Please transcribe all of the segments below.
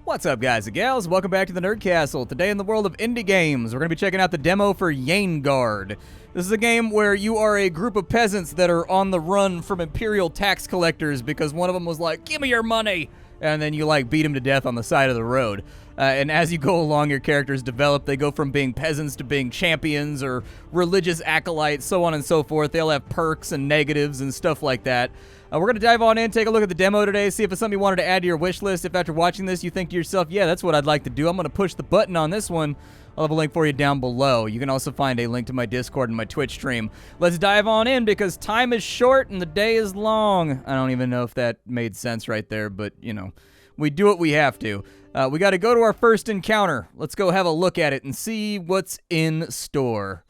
What's up, guys and gals? Welcome back to the Nerd Castle. Today in the world of indie games, we're going to be checking out the demo for Yaengard. This is a game where you are a group of peasants that are on the run from imperial tax collectors because one of them was like, give me your money! And then you like beat him to death on the side of the road. And as you go along, your characters develop. They go from being peasants to being champions or religious acolytes, so on and so forth. They'll have perks and negatives and stuff like that. We're going to dive on in, take a look at the demo today, see if it's something you wanted to add to your wish list. If after watching this you think to yourself, yeah, that's what I'd like to do, I'm going to push the button on this one. I'll have a link for you down below. You can also find a link to my Discord and my Twitch stream. Let's dive on in because time is short and the day is long. I don't even know if that made sense right there, but, you know, we do what we have to. We got to go to our first encounter. Let's go have a look at it and see what's in store.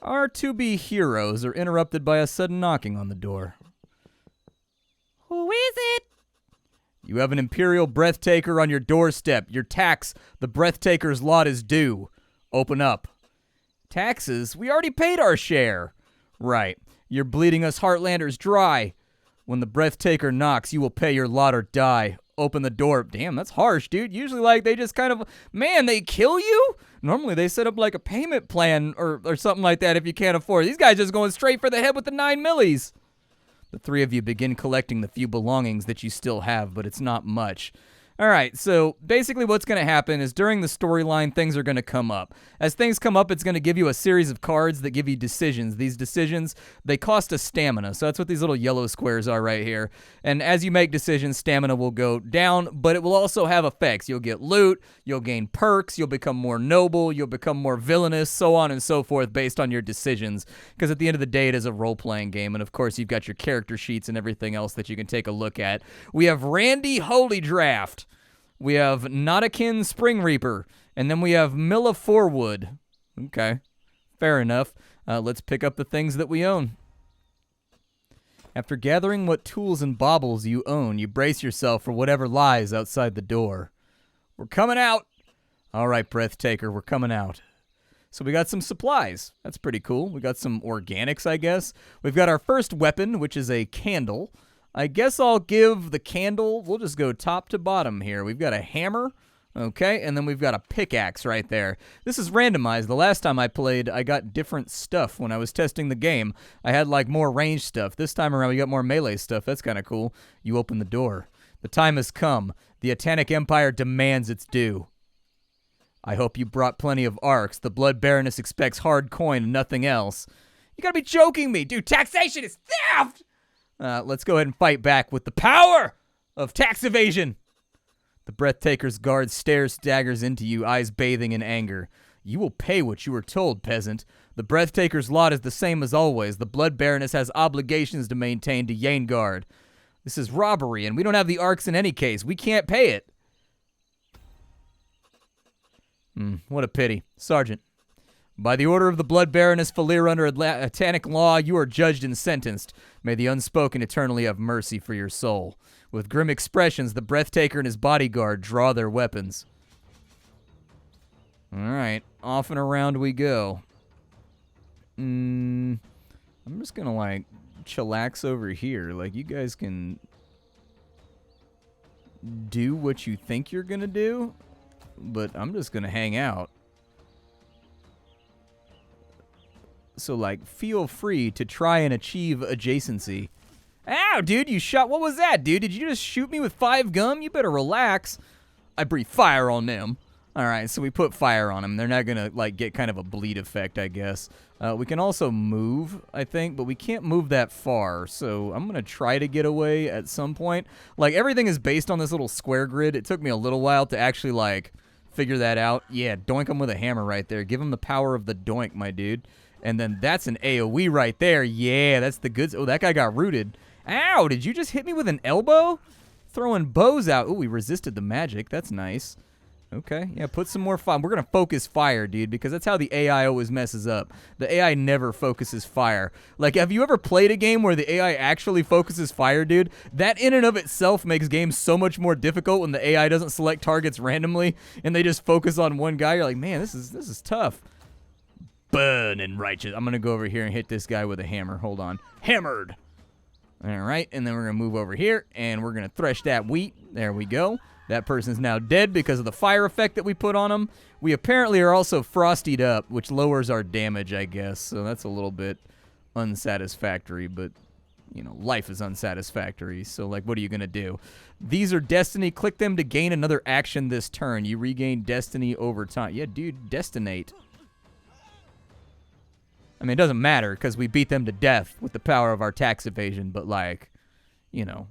Our to-be heroes are interrupted by a sudden knocking on the door. Who is it? You have an Imperial Breathtaker on your doorstep. Your tax, the Breathtaker's lot is due. Open up. Taxes? We already paid our share. Right. You're bleeding us Heartlanders dry. When the Breathtaker knocks, you will pay your lot or die. Open the door. Damn, that's harsh, dude. Usually, like, they just kind of, man, they kill you? Normally, they set up, like, a payment plan or something like that if you can't afford it. These guys just going straight for the head with the 9 millis. The three of you begin collecting the few belongings that you still have, but it's not much. All right, so basically what's going to happen is during the storyline, things are going to come up. As things come up, it's going to give you a series of cards that give you decisions. These decisions, they cost a stamina, so that's what these little yellow squares are right here. And as you make decisions, stamina will go down, but it will also have effects. You'll get loot, you'll gain perks, you'll become more noble, you'll become more villainous, so on and so forth based on your decisions. Because at the end of the day, it is a role-playing game, and of course, you've got your character sheets and everything else that you can take a look at. We have Randy Holy Draft. We have Notakin Spring Reaper, and then we have Milla Forwood. Okay, fair enough. Let's pick up the things that we own. After gathering what tools and baubles you own, you brace yourself for whatever lies outside the door. We're coming out! All right, Breathtaker, we're coming out. So we got some supplies. That's pretty cool. We got some organics, I guess. We've got our first weapon, which is a candle. I guess I'll give the candle, we'll just go top to bottom here. We've got a hammer, okay, and then we've got a pickaxe right there. This is randomized. The last time I played, I got different stuff when I was testing the game. I had, like, more ranged stuff. This time around, we got more melee stuff. That's kind of cool. You open the door. The time has come. The Atanic Empire demands its due. I hope you brought plenty of arcs. The Blood Baroness expects hard coin and nothing else. You gotta be joking me, dude. Taxation is theft! Let's go ahead and fight back with the power of tax evasion. The Breathtaker's guard staggers into you, eyes bathing in anger. You will pay what you were told, peasant. The Breathtaker's lot is the same as always. The Blood Baroness has obligations to maintain to Yaengard. This is robbery, and we don't have the arcs in any case. We can't pay it. What a pity. Sergeant. By the order of the Blood Baroness Falir under Atanic law, you are judged and sentenced. May the unspoken eternally have mercy for your soul. With grim expressions, the Breathtaker and his bodyguard draw their weapons. All right, off and around we go. I'm just gonna, like, chillax over here. Like, you guys can do what you think you're gonna do, but I'm just gonna hang out. So, like, feel free to try and achieve adjacency. Ow, dude, you shot... What was that, dude? Did you just shoot me with 5 gum? You better relax. I breathe fire on them. All right, so we put fire on them. They're not going to, like, get kind of a bleed effect, I guess. We can also move, I think, but we can't move that far. So I'm going to try to get away at some point. Like, everything is based on this little square grid. It took me a little while to actually, like, figure that out. Yeah, doink them with a hammer right there. Give them the power of the doink, my dude. And then that's an AoE right there. Yeah, that's the goods. Oh, that guy got rooted. Ow, did you just hit me with an elbow? Throwing bows out. Oh, we resisted the magic. That's nice. Okay, yeah, put some more fire. We're going to focus fire, dude, because that's how the AI always messes up. The AI never focuses fire. Like, have you ever played a game where the AI actually focuses fire, dude? That in and of itself makes games so much more difficult when the AI doesn't select targets randomly and they just focus on one guy. You're like, man, this is tough. Burn and righteous. I'm going to go over here and hit this guy with a hammer. Hold on. Hammered. All right, and then we're going to move over here, and we're going to thresh that wheat. There we go. That person's now dead because of the fire effect that we put on them. We apparently are also frostied up, which lowers our damage, I guess. So that's a little bit unsatisfactory, but, you know, life is unsatisfactory. So, like, what are you going to do? These are destiny. Click them to gain another action this turn. You regain destiny over time. Yeah, dude, destinate. I mean, it doesn't matter because we beat them to death with the power of our tax evasion, but, like, you know.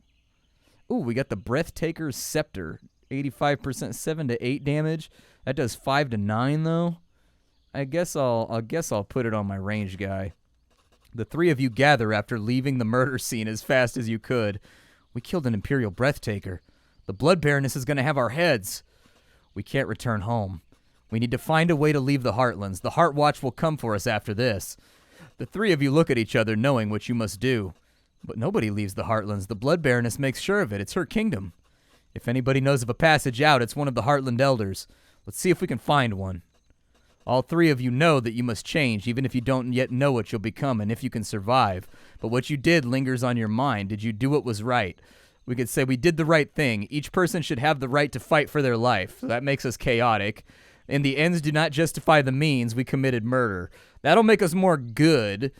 Ooh, we got the Breathtaker's Scepter. 85%, 7 to 8 damage. That does 5 to 9 though. I guess I'll put it on my ranged guy. The three of you gather after leaving the murder scene as fast as you could. We killed an Imperial Breathtaker. The Blood Baroness is going to have our heads. We can't return home. We need to find a way to leave the Heartlands. The Heart Watch will come for us after this. The three of you look at each other knowing what you must do. But nobody leaves the Heartlands. The Blood Baroness makes sure of it. It's her kingdom. If anybody knows of a passage out, it's one of the Heartland Elders. Let's see if we can find one. All three of you know that you must change, even if you don't yet know what you'll become and if you can survive. But what you did lingers on your mind. Did you do what was right? We could say we did the right thing. Each person should have the right to fight for their life. So that makes us chaotic. And the ends do not justify the means. We committed murder. That'll make us more good.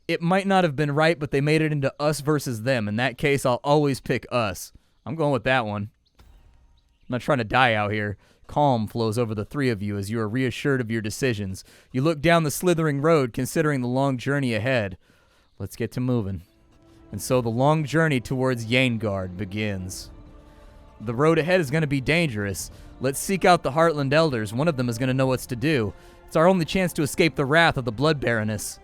It might not have been right, but they made it into us versus them. In that case, I'll always pick us. I'm going with that one. I'm not trying to die out here. Calm flows over the three of you as you are reassured of your decisions. You look down the slithering road, considering the long journey ahead. Let's get to moving. And so the long journey towards Yaengard begins. The road ahead is going to be dangerous. Let's seek out the Heartland Elders. One of them is going to know what's to do. It's our only chance to escape the wrath of the Blood Baroness.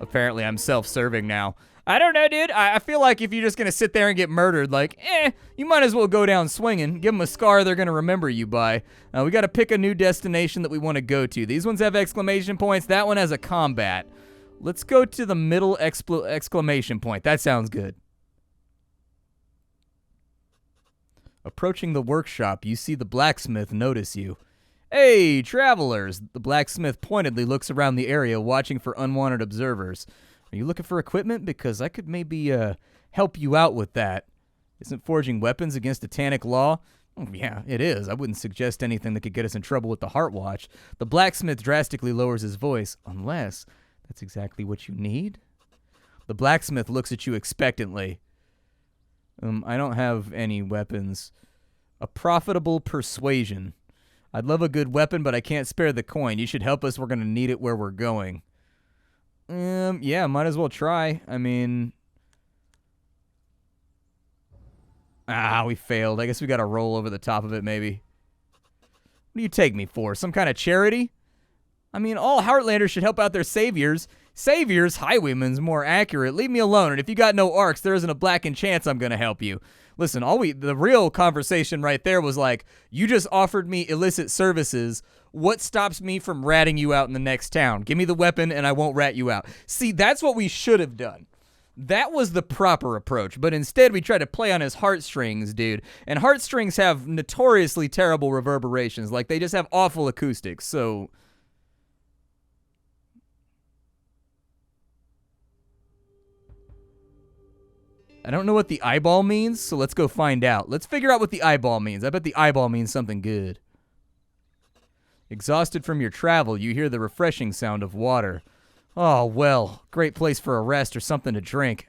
Apparently, I'm self-serving now. I don't know, dude. I feel like if you're just going to sit there and get murdered, like, you might as well go down swinging. Give them a scar they're going to remember you by. We got to pick a new destination that we want to go to. These ones have exclamation points. That one has a combat. Let's go to the middle exclamation point. That sounds good. Approaching the workshop, you see the blacksmith notice you. Hey, travelers! The blacksmith pointedly looks around the area, watching for unwanted observers. Are you looking for equipment? Because I could maybe help you out with that. Isn't forging weapons against Titanic law? Oh, yeah, it is. I wouldn't suggest anything that could get us in trouble with the Heart Watch. The blacksmith drastically lowers his voice. Unless that's exactly what you need? The blacksmith looks at you expectantly. I don't have any weapons. A profitable persuasion. I'd love a good weapon, but I can't spare the coin. You should help us. We're going to need it where we're going. Yeah, might as well try. I mean... we failed. I guess we got to roll over the top of it, maybe. What do you take me for? Some kind of charity? I mean, all Heartlanders should help out their saviors. Saviors? Highwaymen's more accurate. Leave me alone, and if you got no arcs, there isn't a blackened chance I'm going to help you. Listen, the real conversation right there was like, you just offered me illicit services. What stops me from ratting you out in the next town? Give me the weapon and I won't rat you out. See, that's what we should have done. That was the proper approach, but instead we tried to play on his heartstrings, dude. And heartstrings have notoriously terrible reverberations. Like, they just have awful acoustics, so... I don't know what the eyeball means, so let's go find out. Let's figure out what the eyeball means. I bet the eyeball means something good. Exhausted from your travel, you hear the refreshing sound of water. Oh, well, great place for a rest or something to drink.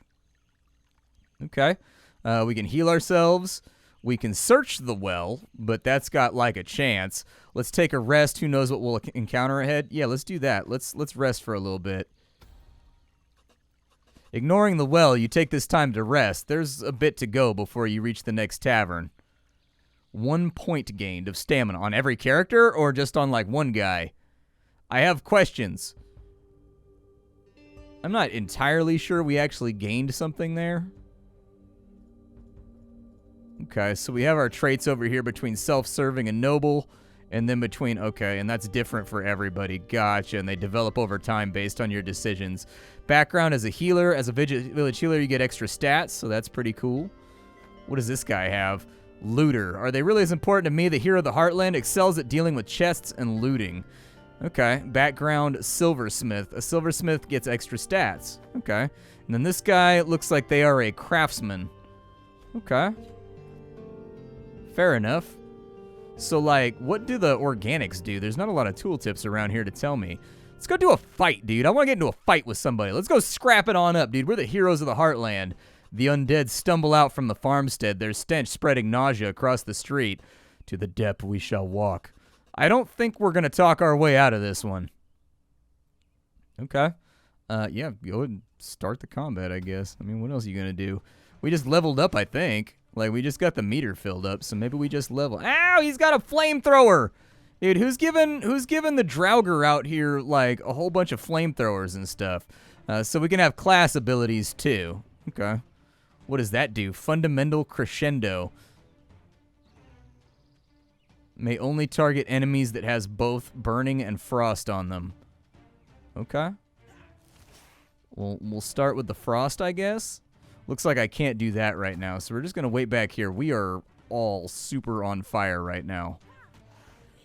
Okay. We can heal ourselves. We can search the well, but that's got like a chance. Let's take a rest. Who knows what we'll encounter ahead? Yeah, let's do that. Let's rest for a little bit. Ignoring the well, you take this time to rest. There's a bit to go before you reach the next tavern. 1 point gained of stamina on every character or just on like one guy? I have questions. I'm not entirely sure we actually gained something there. Okay, so we have our traits over here between self-serving and noble, and then between, okay, and that's different for everybody. Gotcha, and they develop over time based on your decisions. Background as a healer. As a village healer, you get extra stats, so that's pretty cool. What does this guy have? Looter. Are they really as important to me? The hero of the Heartland excels at dealing with chests and looting. Okay, background silversmith. A silversmith gets extra stats. Okay, and then this guy looks like they are a craftsman. Okay. Fair enough. So, like, what do the organics do? There's not a lot of tooltips around here to tell me. Let's go do a fight, dude. I want to get into a fight with somebody. Let's go scrap it on up, dude. We're the heroes of the Heartland. The undead stumble out from the farmstead, their stench spreading nausea across the street. To the depth we shall walk. I don't think we're going to talk our way out of this one. Okay. Yeah, go ahead and start the combat, I guess. I mean, what else are you going to do? We just leveled up, I think. Like, we just got the meter filled up, so maybe we just level. Ow, he's got a flamethrower! Dude, who's given the Draugr out here, like, a whole bunch of flamethrowers and stuff? So we can have class abilities, too. Okay. What does that do? Fundamental Crescendo. May only target enemies that has both burning and frost on them. Okay. We'll start with the frost, I guess. Looks like I can't do that right now, so we're just going to wait back here. We are all super on fire right now.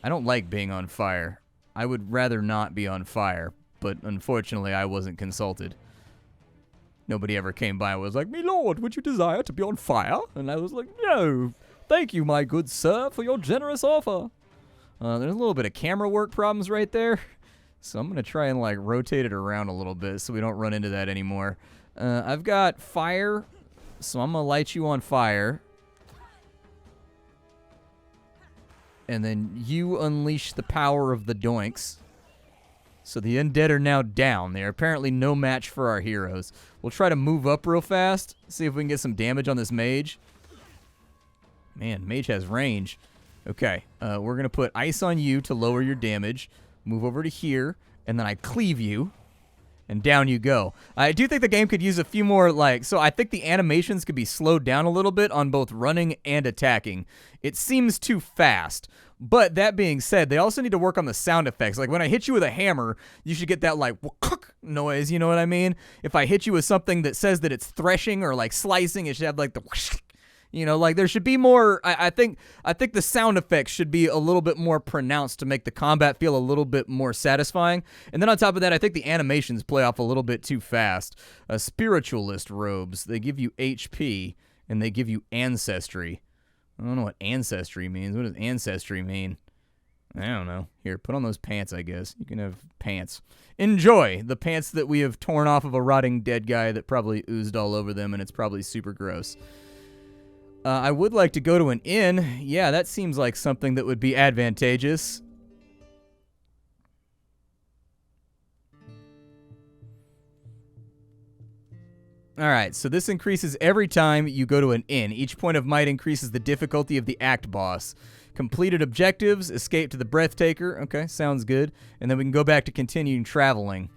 I don't like being on fire. I would rather not be on fire, but unfortunately I wasn't consulted. Nobody ever came by and was like, "Me lord, would you desire to be on fire?" And I was like, "No, thank you, my good sir, for your generous offer." There's a little bit of camera work problems right there, so I'm going to try and, like, rotate it around a little bit so we don't run into that anymore. I've got fire, so I'm going to light you on fire. And then you unleash the power of the doinks. So the undead are now down. They are apparently no match for our heroes. We'll try to move up real fast, see if we can get some damage on this mage. Man, mage has range. Okay, we're going to put ice on you to lower your damage. Move over to here, and then I cleave you. And down you go. I do think the game could use a few more, like, so I think the animations could be slowed down a little bit on both running and attacking. It seems too fast. But that being said, they also need to work on the sound effects. Like, when I hit you with a hammer, you should get that, like, noise, you know what I mean? If I hit you with something that says that it's threshing or, like, slicing, it should have, like, the you know, like, there should be more. I think the sound effects should be a little bit more pronounced to make the combat feel a little bit more satisfying. And then on top of that, I think the animations play off a little bit too fast. Spiritualist robes, they give you HP, and they give you ancestry. I don't know what ancestry means. What does ancestry mean? I don't know. Here, put on those pants, I guess. You can have pants. Enjoy the pants that we have torn off of a rotting dead guy that probably oozed all over them, and it's probably super gross. I would like to go to an inn. Yeah, that seems like something that would be advantageous. Alright, so this increases every time you go to an inn. Each point of might increases the difficulty of the act boss. Completed objectives, escape to the Breathtaker. Okay, sounds good. And then we can go back to continuing traveling.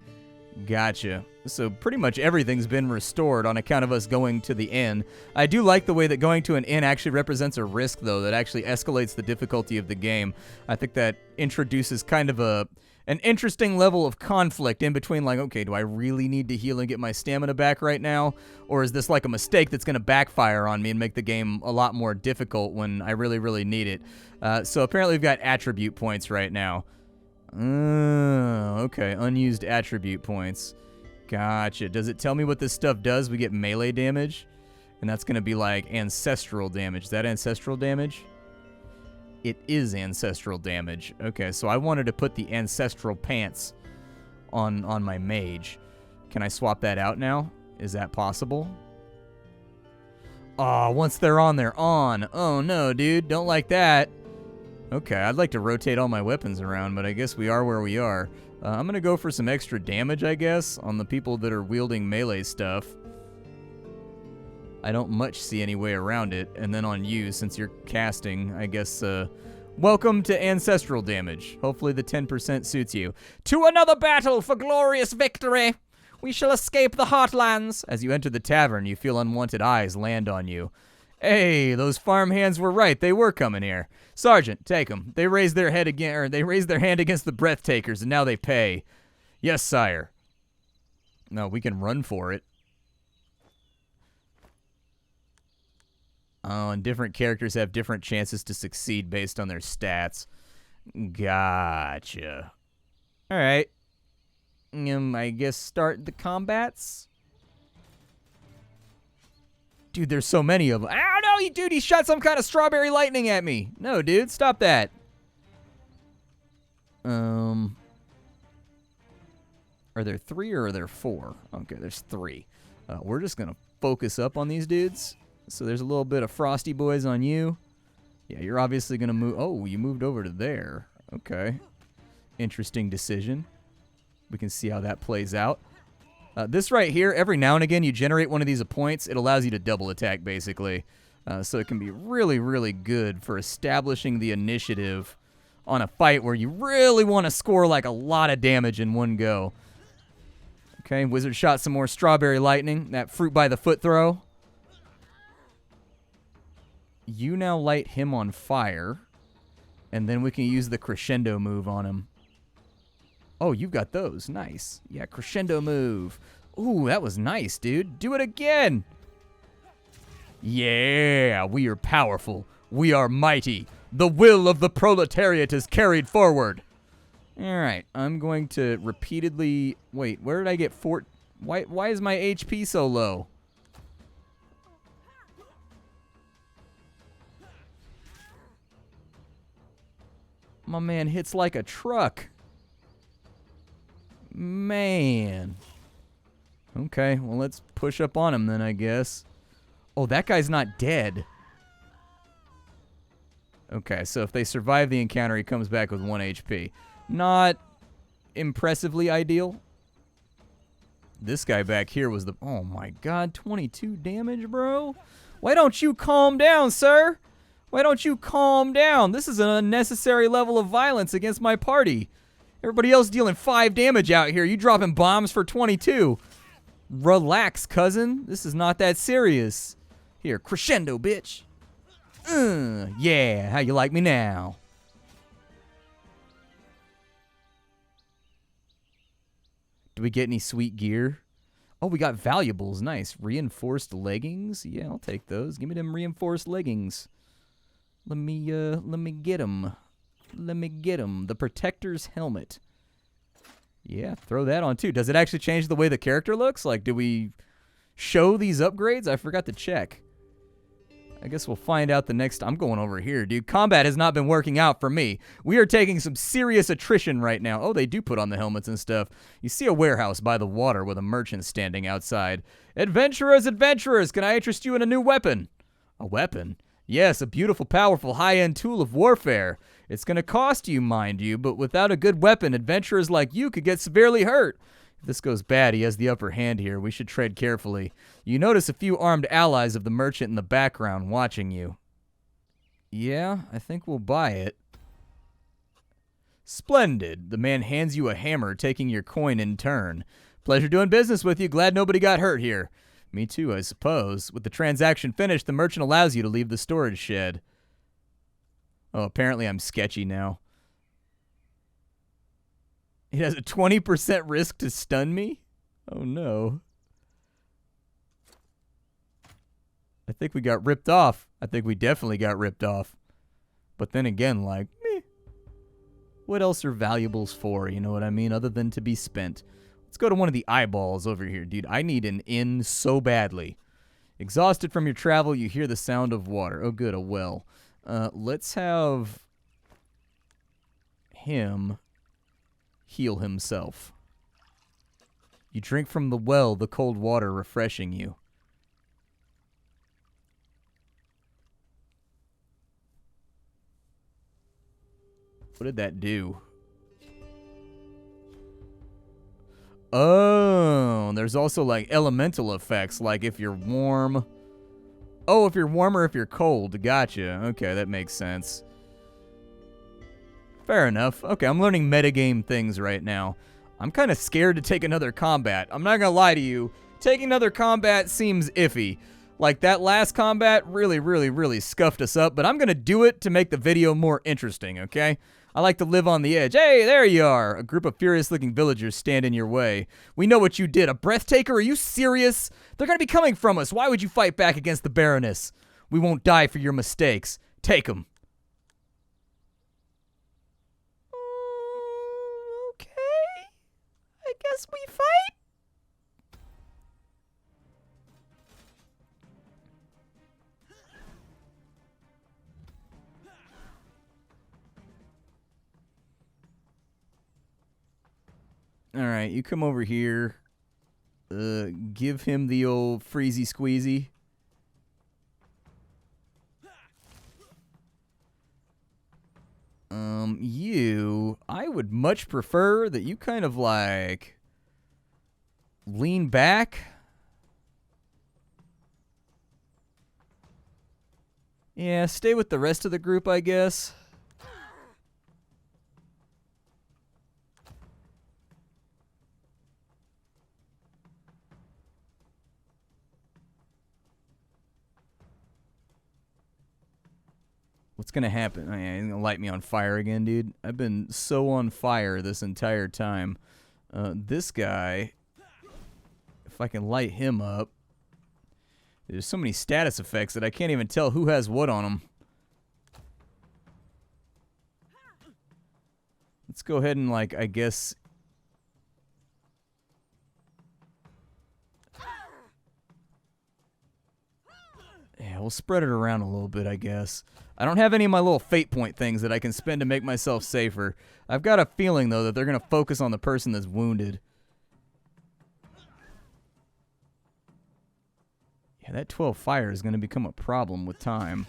Gotcha. So pretty much everything's been restored on account of us going to the inn. I do like the way that going to an inn actually represents a risk, though, that actually escalates the difficulty of the game. I think that introduces kind of an interesting level of conflict in between, like, okay, do I really need to heal and get my stamina back right now? Or is this like a mistake that's going to backfire on me and make the game a lot more difficult when I really, really need it? So apparently we've got attribute points right now. Okay, unused attribute points. Gotcha. Does it tell me what this stuff does? We get melee damage, and that's going to be like ancestral damage. Is that ancestral damage? It is ancestral damage. Okay, so I wanted to put the ancestral pants on my mage. Can I swap that out now? Is that possible? Oh, once they're on, they're on. Oh no, dude, don't like that. Okay, I'd like to rotate all my weapons around, but I guess we are where we are. I'm going to go for some extra damage, I guess, on the people that are wielding melee stuff. I don't much see any way around it. And then on you, since you're casting, I guess, welcome to ancestral damage. Hopefully the 10% suits you. To another battle for glorious victory! We shall escape the Heartlands! As you enter the tavern, you feel unwanted eyes land on you. Hey, those farmhands were right. They were coming here. Sergeant, take them. They raised their head again, or they raised their hand against the Breathtakers, and now they pay. Yes, sire. No, we can run for it. Oh, and different characters have different chances to succeed based on their stats. Gotcha. All right. I guess start the combats. Dude, there's so many of them. Oh, no, dude, he shot some kind of strawberry lightning at me. No, dude, stop that. Are there 3 or are there 4? Okay, there's 3. We're just going to focus up on these dudes. So there's a little bit of frosty boys on you. Yeah, you're obviously going to move. Oh, you moved over to there. Okay. Interesting decision. We can see how that plays out. This right here, every now and again, you generate one of these points. It allows you to double attack, basically. So it can be really, really good for establishing the initiative on a fight where you really want to score like a lot of damage in one go. Okay, Wizard shot some more strawberry lightning. That fruit by the foot throw. You now light him on fire. And then we can use the crescendo move on him. Oh, you've got those. Nice. Yeah, crescendo move. Ooh, that was nice, dude. Do it again. Yeah, we are powerful. We are mighty. The will of the proletariat is carried forward. All right, I'm going to repeatedly... Wait, where did I get 4... Why is my HP so low? My man hits like a truck. Man. Okay, well, let's push up on him then, I guess. Oh, that guy's not dead. Okay, so if they survive the encounter, he comes back with 1 HP. Not impressively ideal. This guy back here was the... Oh, my God, 22 damage, bro? Why don't you calm down, sir? Why don't you calm down? This is an unnecessary level of violence against my party. Everybody else dealing 5 damage out here. You dropping bombs for 22. Relax, cousin. This is not that serious. Here, crescendo, bitch. Yeah, how you like me now? Do we get any sweet gear? Oh, we got valuables. Nice. Reinforced leggings. Yeah, I'll take those. Give me them reinforced leggings. Let me get them. Let me get him. The Protector's helmet. Yeah, throw that on too. Does it actually change the way the character looks? Like, do we show these upgrades? I forgot to check. I guess we'll find out the next... I'm going over here, dude. Combat has not been working out for me. We are taking some serious attrition right now. Oh, they do put on the helmets and stuff. You see a warehouse by the water with a merchant standing outside. Adventurers, adventurers, can I interest you in a new weapon? A weapon? Yes, a beautiful, powerful, high-end tool of warfare. It's going to cost you, mind you, but without a good weapon, adventurers like you could get severely hurt. If this goes bad, he has the upper hand here. We should tread carefully. You notice a few armed allies of the merchant in the background watching you. Yeah, I think we'll buy it. Splendid. The man hands you a hammer, taking your coin in turn. Pleasure doing business with you. Glad nobody got hurt here. Me too, I suppose. With the transaction finished, the merchant allows you to leave the storage shed. Oh, apparently I'm sketchy now. It has a 20% risk to stun me? Oh, no. I think we got ripped off. I think we definitely got ripped off. But then again, like, meh. What else are valuables for, you know what I mean, other than to be spent? Let's go to one of the eyeballs over here, dude. I need an inn so badly. Exhausted from your travel, you hear the sound of water. Oh, good, a well. Let's have him heal himself. You drink from the well, the cold water refreshing you. What did that do? Oh, there's also like elemental effects, like if you're warm. Oh, if you're warm or if you're cold. Gotcha. Okay, that makes sense. Fair enough. Okay, I'm learning metagame things right now. I'm kind of scared to take another combat. I'm not going to lie to you. Taking another combat seems iffy. Like, that last combat really scuffed us up, but I'm going to do it to make the video more interesting, okay? I like to live on the edge. Hey, there you are. A group of furious-looking villagers stand in your way. We know what you did. A breath taker? Are you serious? They're going to be coming from us. Why would you fight back against the Baroness? We won't die for your mistakes. Take them. Okay. I guess we fight? Alright, you come over here. Give him the old freezy squeezy. I would much prefer that you kind of like lean back. Yeah, stay with the rest of the group, I guess. What's gonna happen? Oh, yeah, he's gonna light me on fire again, dude. I've been so on fire this entire time. This guy, if I can light him up, there's so many status effects that I can't even tell who has what on them. Let's go ahead and, like, I guess... Yeah, we'll spread it around a little bit, I guess. I don't have any of my little fate point things that I can spend to make myself safer. I've got a feeling, though, that they're going to focus on the person that's wounded. Yeah, that 12 fire is going to become a problem with time.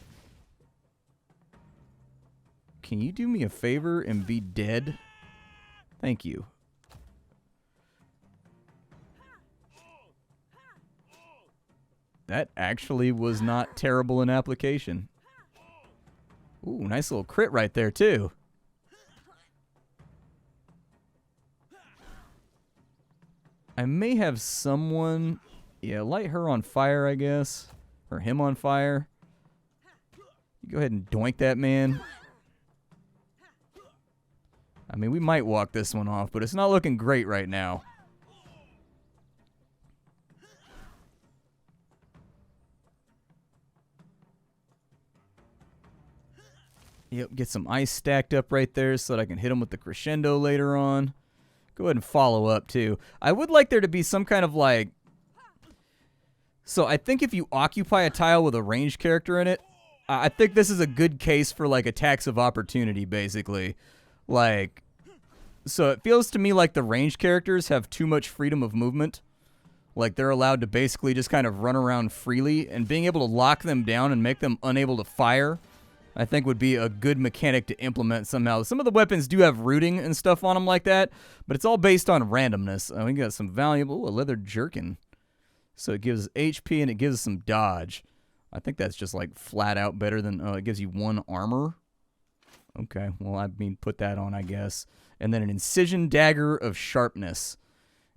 Can you do me a favor and be dead? Thank you. That actually was not terrible in application. Ooh, nice little crit right there, too. I may have someone... Yeah, light her on fire, I guess. Or him on fire. You go ahead and doink that man. I mean, we might walk this one off, but it's not looking great right now. Yep, get some ice stacked up right there so that I can hit him with the crescendo later on. Go ahead and follow up, too. I would like there to be some kind of, like... So I think if you occupy a tile with a ranged character in it, I think this is a good case for, like, attacks of opportunity, basically. Like... So it feels to me like the ranged characters have too much freedom of movement. Like, they're allowed to basically just kind of run around freely, and being able to lock them down and make them unable to fire... I think would be a good mechanic to implement somehow. Some of the weapons do have rooting and stuff on them like that, but it's all based on randomness. We got some valuable, a leather jerkin. So it gives HP and it gives some dodge. I think that's just like flat out better than, it gives you 1 armor. Okay, well, I mean, put that on, I guess. And then an incision dagger of sharpness.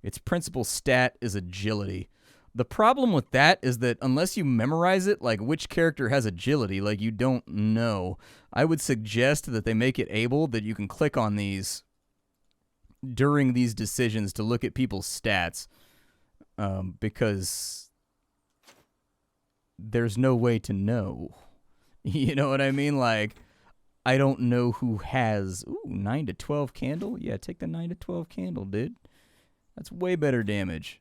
Its principal stat is agility. The problem with that is that unless you memorize it, like which character has agility, like you don't know. I would suggest that they make it able that you can click on these during these decisions to look at people's stats, because there's no way to know. You know what I mean? Like, I don't know who has... Ooh, 9 to 12 candle? Yeah, take the 9 to 12 candle, dude. That's way better damage.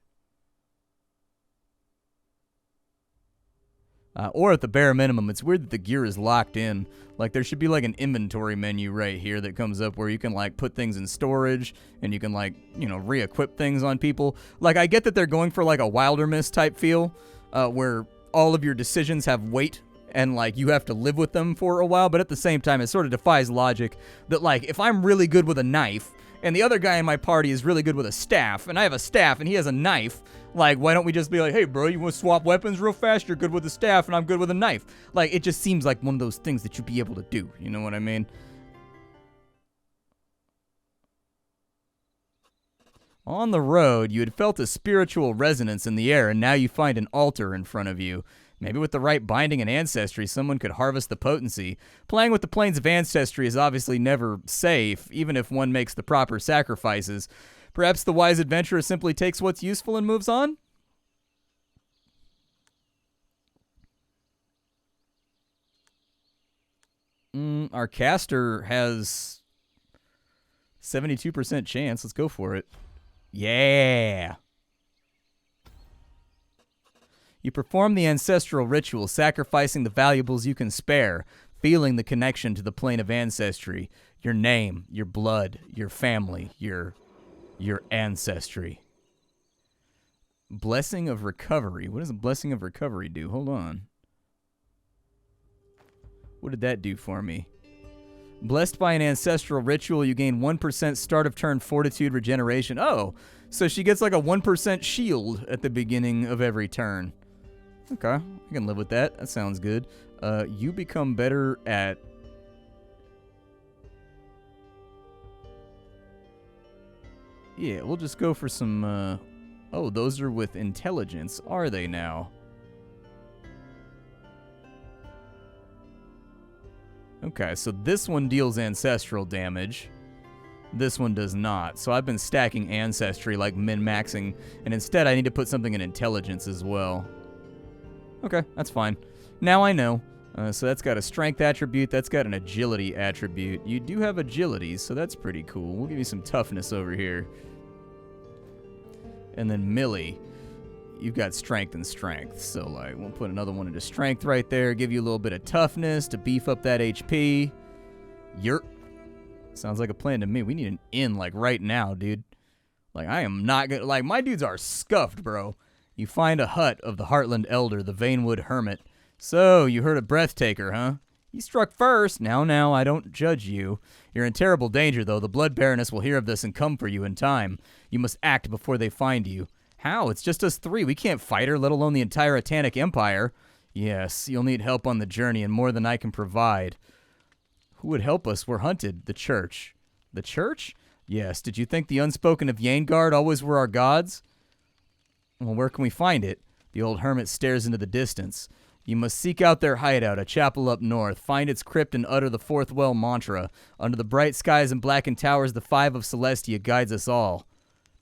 Or at the bare minimum, it's weird that the gear is locked in. Like, there should be, like, an inventory menu right here that comes up where you can, like, put things in storage and you can, like, you know, re-equip things on people. Like, I get that they're going for, like, a Wilderness type feel, where all of your decisions have weight and, like, you have to live with them for a while, but at the same time, it sort of defies logic that, like, if I'm really good with a knife and the other guy in my party is really good with a staff, and I have a staff and he has a knife, like, why don't we just be like, hey, bro, you want to swap weapons real fast? You're good with a staff, and I'm good with a knife. Like, it just seems like one of those things that you'd be able to do. You know what I mean? On the road, you had felt a spiritual resonance in the air, and now you find an altar in front of you. Maybe with the right binding and ancestry, someone could harvest the potency. Playing with the planes of ancestry is obviously never safe, even if one makes the proper sacrifices. Perhaps the wise adventurer simply takes what's useful and moves on? Our caster has 72% chance. Let's go for it. Yeah! You perform the ancestral ritual, sacrificing the valuables you can spare, feeling the connection to the plane of ancestry. Your name, your blood, your family, your your ancestry. Blessing of Recovery. What does a Blessing of Recovery do? Hold on. What did that do for me? Blessed by an ancestral ritual, you gain 1% start of turn fortitude regeneration. Oh, so she gets like a 1% shield at the beginning of every turn. Okay, I can live with that. That sounds good. You become better at... Yeah, we'll just go for some... Oh, those are with intelligence, are they now? Okay, so this one deals ancestral damage. This one does not. So I've been stacking ancestry, like min-maxing, and instead I need to put something in intelligence as well. Okay, that's fine. Now I know. So that's got a strength attribute, that's got an agility attribute. You do have agility, so that's pretty cool. We'll give you some toughness over here. And then Millie, you've got strength and strength. So, like, we'll put another one into strength right there, give you a little bit of toughness to beef up that HP. Sounds like a plan to me. We need an inn, like, right now, dude. Like, I am not gonna... Like, my dudes are scuffed, bro. You find a hut of the Heartland Elder, the Vanewood Hermit. So, you heard of Breathtaker, huh? He struck first. Now, I don't judge you. You're in terrible danger, though. The Blood Baroness will hear of this and come for you in time. You must act before they find you. How? It's just us three. We can't fight her, let alone the entire Atanic Empire. Yes, you'll need help on the journey, and more than I can provide. Who would help us? We're hunted. The church. The church? Yes. Did you think the unspoken of Yaengard always were our gods? Well, where can we find it? The old hermit stares into the distance. You must seek out their hideout, a chapel up north. Find its crypt and utter the fourth well mantra. Under the bright skies and blackened towers, the five of Celestia guides us all.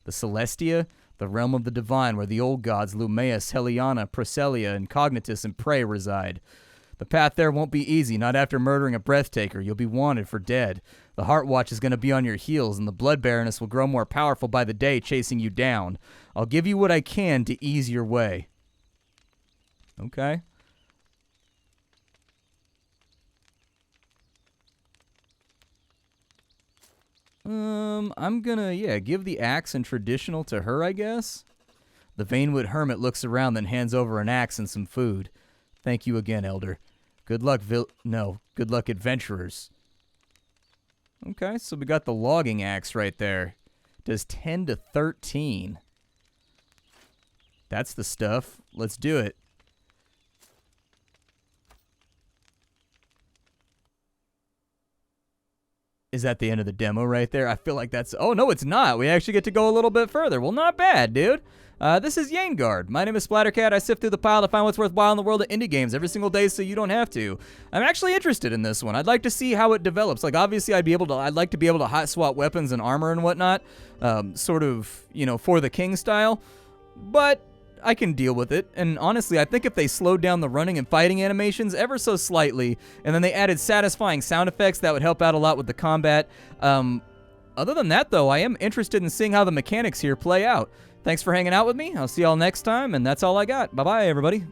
The Celestia? The realm of the divine, where the old gods Lumeus, Heliana, Procelia, and Cognitus and Prey reside. The path there won't be easy, not after murdering a Breathtaker. You'll be wanted for dead. The Heart Watch is going to be on your heels, and the Blood Baroness will grow more powerful by the day, chasing you down. I'll give you what I can to ease your way. Okay. I'm gonna, give the axe and traditional to her, I guess. The Vanewood Hermit looks around, then hands over an axe and some food. Thank you again, Elder. Good luck, good luck, adventurers. Okay, so we got the logging axe right there. Does 10 to 13. That's the stuff. Let's do it. Is that the end of the demo right there? I feel like that's... Oh, no, it's not. We actually get to go a little bit further. Well, not bad, dude. This is Yaengard. My name is Splattercat. I sift through the pile to find what's worthwhile in the world of indie games every single day so you don't have to. I'm actually interested in this one. I'd like to see how it develops. Like, obviously, I'd like to be able to hot swap weapons and armor and whatnot. Sort of, for the king style. But I can deal with it, and honestly, I think if they slowed down the running and fighting animations ever so slightly, and then they added satisfying sound effects, that would help out a lot with the combat. Other than that, though, I am interested in seeing how the mechanics here play out. Thanks for hanging out with me. I'll see y'all next time, and that's all I got. Bye-bye, everybody.